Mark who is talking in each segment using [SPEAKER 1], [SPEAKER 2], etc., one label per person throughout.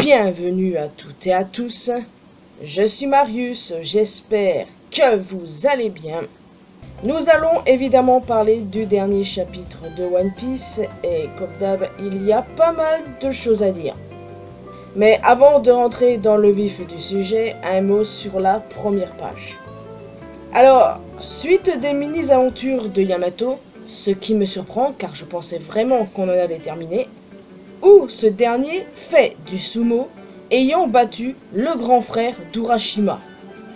[SPEAKER 1] Bienvenue à toutes et à tous, je suis Marius, j'espère que vous allez bien. Nous allons évidemment parler du dernier chapitre de One Piece et comme d'hab, il y a pas mal de choses à dire. Mais avant de rentrer dans le vif du sujet, un mot sur la première page. Alors, suite des mini-aventures de Yamato, ce qui me surprend car je pensais vraiment qu'on en avait terminé, où ce dernier fait du sumo ayant battu le grand frère d'Urashima.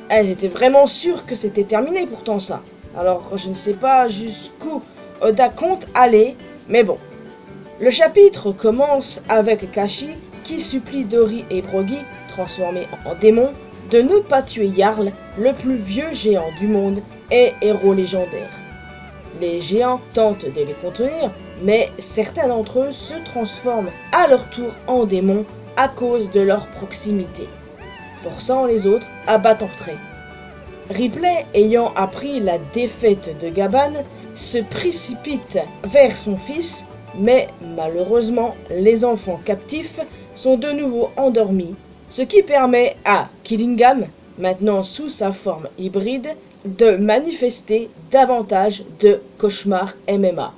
[SPEAKER 1] J'étais vraiment sûr que c'était terminé pourtant ça. Alors je ne sais pas jusqu'où Oda compte aller, mais bon. Le chapitre commence avec Kashi qui supplie Dory et Brogy, transformés en démons, de ne pas tuer Jarl, le plus vieux géant du monde et héros légendaire. Les géants tentent de les contenir, mais certains d'entre eux se transforment à leur tour en démons à cause de leur proximité, forçant les autres à battre en retrait. Ripley, ayant appris la défaite de Gaban, se précipite vers son fils, mais malheureusement, les enfants captifs sont de nouveau endormis, ce qui permet à Killingham, maintenant sous sa forme hybride, de manifester davantage de cauchemars MMA.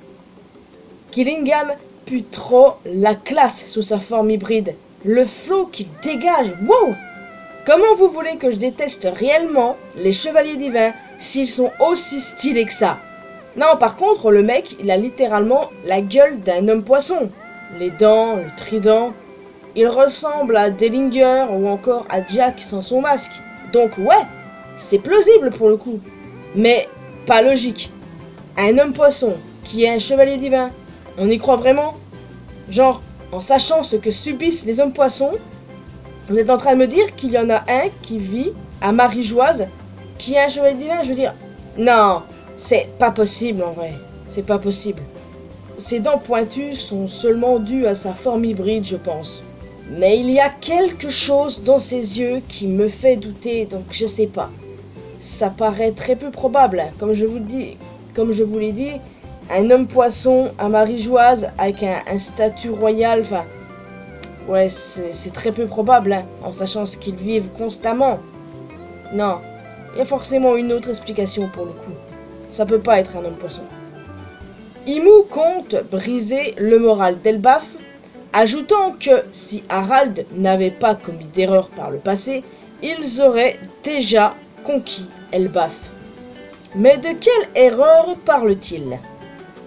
[SPEAKER 1] Killingham pue trop la classe sous sa forme hybride, le flow qu'il dégage, wow! Comment vous voulez que je déteste réellement les chevaliers divins s'ils sont aussi stylés que ça? Non, par contre, le mec, il a littéralement la gueule d'un homme poisson. Les dents, le trident, il ressemble à Dellinger ou encore à Jack sans son masque. Donc ouais, c'est plausible pour le coup, mais pas logique. Un homme poisson qui est un chevalier divin, on y croit vraiment? Genre, en sachant ce que subissent les hommes poissons, vous êtes en train de me dire qu'il y en a un qui vit à Marie-Joise, qui est un chevalier divin, je veux dire... Non, c'est pas possible en vrai, c'est pas possible. Ses dents pointues sont seulement dues à sa forme hybride, je pense. Mais il y a quelque chose dans ses yeux qui me fait douter, donc je sais pas. Ça paraît très peu probable, comme je vous l'ai dit, un homme poisson à Marie-Joise avec un statut royal, enfin... Ouais, c'est très peu probable, hein, en sachant ce qu'ils vivent constamment. Non, il y a forcément une autre explication pour le coup. Ça peut pas être un homme poisson. Imu compte briser le moral d'Elbaf, ajoutant que si Harald n'avait pas commis d'erreur par le passé, ils auraient déjà conquis Elbaf. Mais de quelle erreur parle-t-il?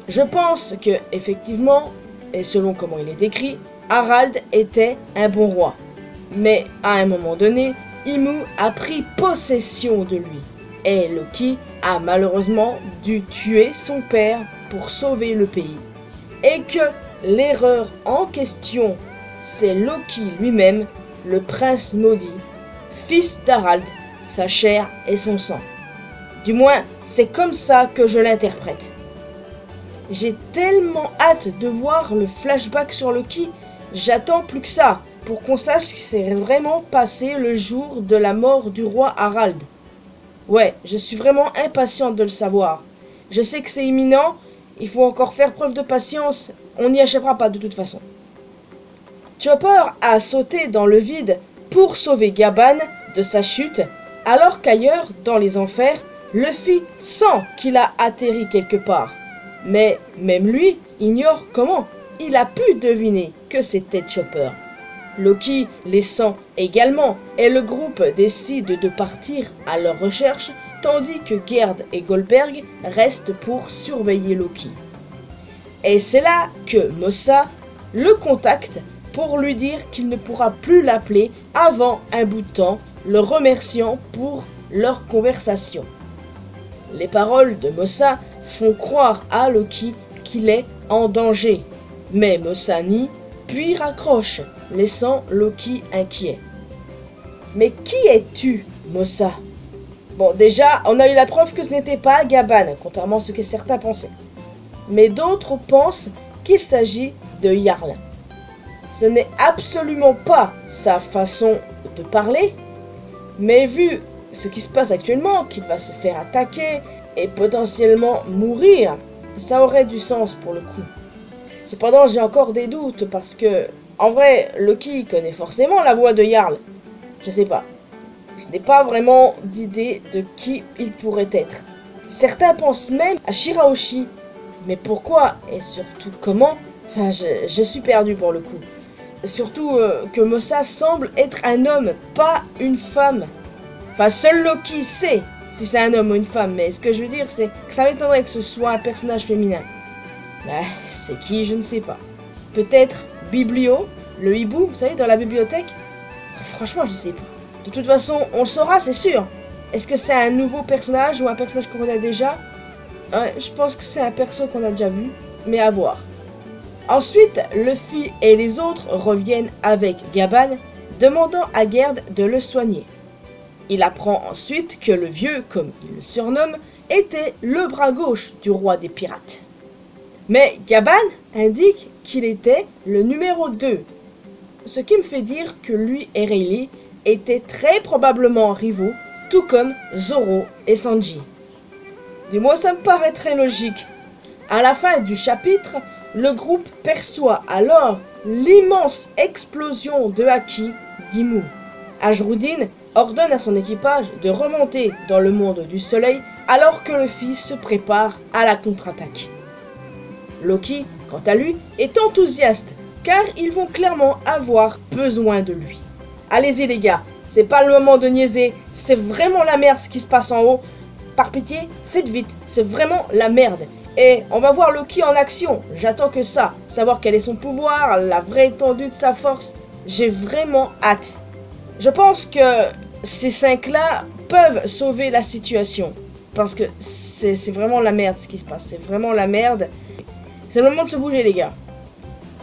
[SPEAKER 1] Je pense que, effectivement, et selon comment il est décrit, Harald était un bon roi. Mais à un moment donné, Imu a pris possession de lui. Et Loki a malheureusement dû tuer son père pour sauver le pays. Et que l'erreur en question, c'est Loki lui-même, le prince maudit, fils d'Harald, sa chair et son sang. Du moins, c'est comme ça que je l'interprète. J'ai tellement hâte de voir le flashback sur Loki, j'attends plus que ça, pour qu'on sache ce qui s'est vraiment passé le jour de la mort du roi Harald. Ouais, je suis vraiment impatiente de le savoir. Je sais que c'est imminent, il faut encore faire preuve de patience, on n'y échappera pas de toute façon. Chopper a sauté dans le vide pour sauver Gaban de sa chute, alors qu'ailleurs, dans les enfers, Luffy sent qu'il a atterri quelque part. Mais même lui ignore comment. Il a pu deviner que c'était Chopper. Loki les sent également et le groupe décide de partir à leur recherche tandis que Gerd et Goldberg restent pour surveiller Loki. Et c'est là que Mossa le contacte pour lui dire qu'il ne pourra plus l'appeler avant un bout de temps, le remerciant pour leur conversation. Les paroles de Mossa font croire à Loki qu'il est en danger, mais Mossa nie, puis raccroche, laissant Loki inquiet. Mais qui es-tu, Mossa? Bon, déjà, on a eu la preuve que ce n'était pas Gaban, contrairement à ce que certains pensaient. Mais d'autres pensent qu'il s'agit de Jarl. Ce n'est absolument pas sa façon de parler, mais vu ce qui se passe actuellement, qu'il va se faire attaquer et potentiellement mourir, ça aurait du sens pour le coup. Cependant, j'ai encore des doutes parce que En vrai, Loki connaît forcément la voix de Jarl. Je sais pas. Je n'ai pas vraiment d'idée de qui il pourrait être. Certains pensent même à Shirahoshi. Mais pourquoi et surtout comment? Enfin, je suis perdu pour le coup. Surtout que Mossa semble être un homme, pas une femme. Enfin, seul Loki sait si c'est un homme ou une femme, mais ce que je veux dire, c'est que ça m'étonnerait que ce soit un personnage féminin. Bah, c'est qui, je ne sais pas. Peut-être Biblio, le hibou, vous savez, dans la bibliothèque? Franchement, je sais pas. De toute façon, on le saura, c'est sûr. Est-ce que c'est un nouveau personnage ou un personnage qu'on connaît déjà? Je pense que c'est un perso qu'on a déjà vu, mais à voir. Ensuite, Luffy et les autres reviennent avec Gaban, demandant à Gerd de le soigner. Il apprend ensuite que le vieux, comme il le surnomme, était le bras gauche du roi des pirates. Mais Gaban indique qu'il était le numéro 2, ce qui me fait dire que lui et Rayleigh étaient très probablement rivaux, tout comme Zoro et Sanji. Du moins, ça me paraît très logique. À la fin du chapitre, le groupe perçoit alors l'immense explosion de haki d'Imu. Ajrudin ordonne à son équipage de remonter dans le monde du soleil alors que Luffy se prépare à la contre-attaque. Loki, quant à lui, est enthousiaste car ils vont clairement avoir besoin de lui. Allez-y les gars, c'est pas le moment de niaiser, c'est vraiment la merde ce qui se passe en haut. Par pitié, faites vite, c'est vraiment la merde. Et on va voir Loki en action, j'attends que ça, savoir quel est son pouvoir, la vraie étendue de sa force, j'ai vraiment hâte. Je pense que ces 5-là peuvent sauver la situation, parce que c'est vraiment la merde ce qui se passe, c'est vraiment la merde. C'est le moment de se bouger les gars.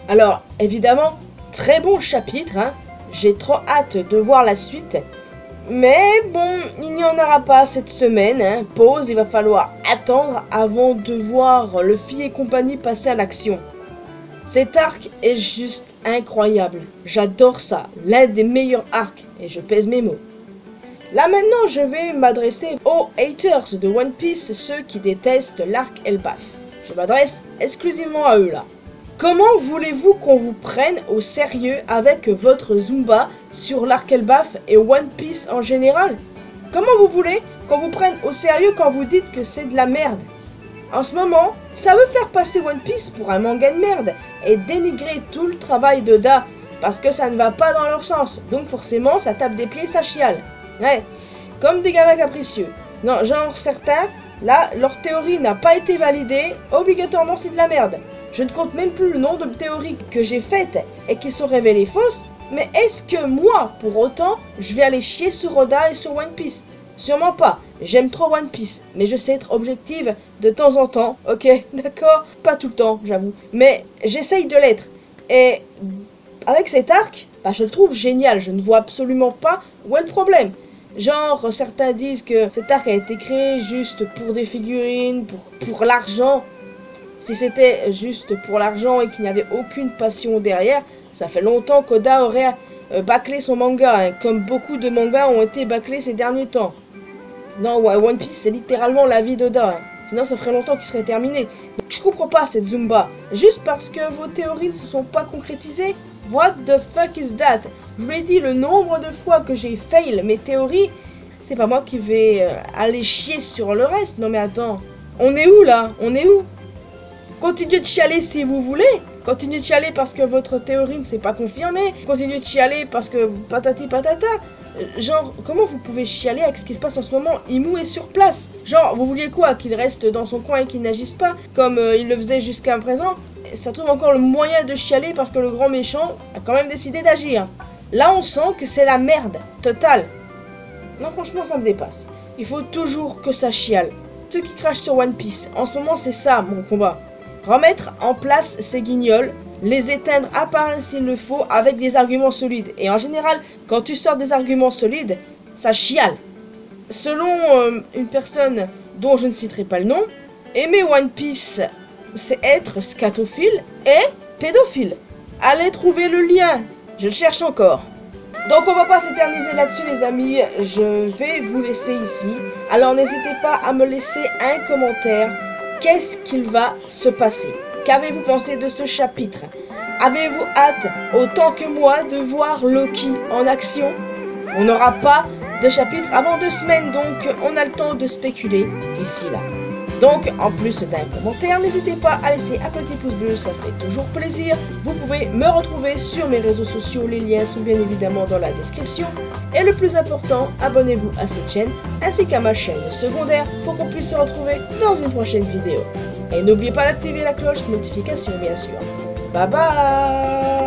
[SPEAKER 1] Alors, évidemment, très bon chapitre, hein. J'ai trop hâte de voir la suite. Mais bon, il n'y en aura pas cette semaine, hein. Pause, il va falloir attendre avant de voir Luffy et compagnie passer à l'action. Cet arc est juste incroyable, j'adore ça, l'un des meilleurs arcs, et je pèse mes mots. Là maintenant, je vais m'adresser aux haters de One Piece, ceux qui détestent l'arc Elbaf. Je m'adresse exclusivement à eux là. Comment voulez-vous qu'on vous prenne au sérieux avec votre Zumba sur l'arc Elbaf et One Piece en général? Comment vous voulez qu'on vous prenne au sérieux quand vous dites que c'est de la merde? En ce moment, ça veut faire passer One Piece pour un manga de merde et dénigrer tout le travail d'Oda parce que ça ne va pas dans leur sens. Donc forcément, ça tape des pieds, ça chiale. Ouais, comme des gamins capricieux. Non, genre certains, là, leur théorie n'a pas été validée, obligatoirement c'est de la merde. Je ne compte même plus le nombre de théories que j'ai faites et qui sont révélées fausses, mais est-ce que moi, pour autant, je vais aller chier sur Oda et sur One Piece? Sûrement pas, j'aime trop One Piece, mais je sais être objective de temps en temps, ok, d'accord? Pas tout le temps, j'avoue, mais j'essaye de l'être. Et avec cet arc, bah, je le trouve génial, je ne vois absolument pas où est le problème. Genre, certains disent que cet arc a été créé juste pour des figurines, pour l'argent. Si c'était juste pour l'argent et qu'il n'y avait aucune passion derrière, ça fait longtemps qu'Oda aurait bâclé son manga, hein, comme beaucoup de mangas ont été bâclés ces derniers temps. Non, ouais, One Piece, c'est littéralement la vie d'Oda, hein. Sinon ça ferait longtemps qu'il serait terminé. Donc, je comprends pas cette Zumba. Juste parce que vos théories ne se sont pas concrétisées? What the fuck is that? Je vous l'ai dit, le nombre de fois que j'ai fail mes théories, c'est pas moi qui vais aller chier sur le reste. Non mais attends, on est où là? On est où? Continuez de chialer si vous voulez. Continuez de chialer parce que votre théorie ne s'est pas confirmée. Continuez de chialer parce que patati patata. Genre, comment vous pouvez chialer avec ce qui se passe en ce moment? Imu est sur place. Genre, vous vouliez quoi? Qu'il reste dans son coin et qu'il n'agisse pas comme il le faisait jusqu'à présent? Ça trouve encore le moyen de chialer parce que le grand méchant a quand même décidé d'agir. Là, on sent que c'est la merde totale. Non, franchement, ça me dépasse. Il faut toujours que ça chiale. Ceux qui crachent sur One Piece, en ce moment, c'est ça mon combat. Remettre en place ces guignols, les éteindre à part s'il le faut avec des arguments solides. Et en général, quand tu sors des arguments solides, ça chiale. Selon une personne dont je ne citerai pas le nom, aimer One Piece, c'est être scatophile et pédophile. Allez trouver le lien, je le cherche encore. Donc on va pas s'éterniser là-dessus les amis, je vais vous laisser ici. Alors n'hésitez pas à me laisser un commentaire. Qu'est-ce qu'il va se passer? Qu'avez-vous pensé de ce chapitre? Avez-vous hâte, autant que moi, de voir Loki en action? On n'aura pas de chapitre avant 2 semaines, donc on a le temps de spéculer d'ici là. Donc, en plus d'un commentaire, n'hésitez pas à laisser un petit pouce bleu, ça fait toujours plaisir. Vous pouvez me retrouver sur mes réseaux sociaux, les liens sont bien évidemment dans la description. Et le plus important, abonnez-vous à cette chaîne, ainsi qu'à ma chaîne secondaire, pour qu'on puisse se retrouver dans une prochaine vidéo. Et n'oubliez pas d'activer la cloche de notification, bien sûr. Bye bye!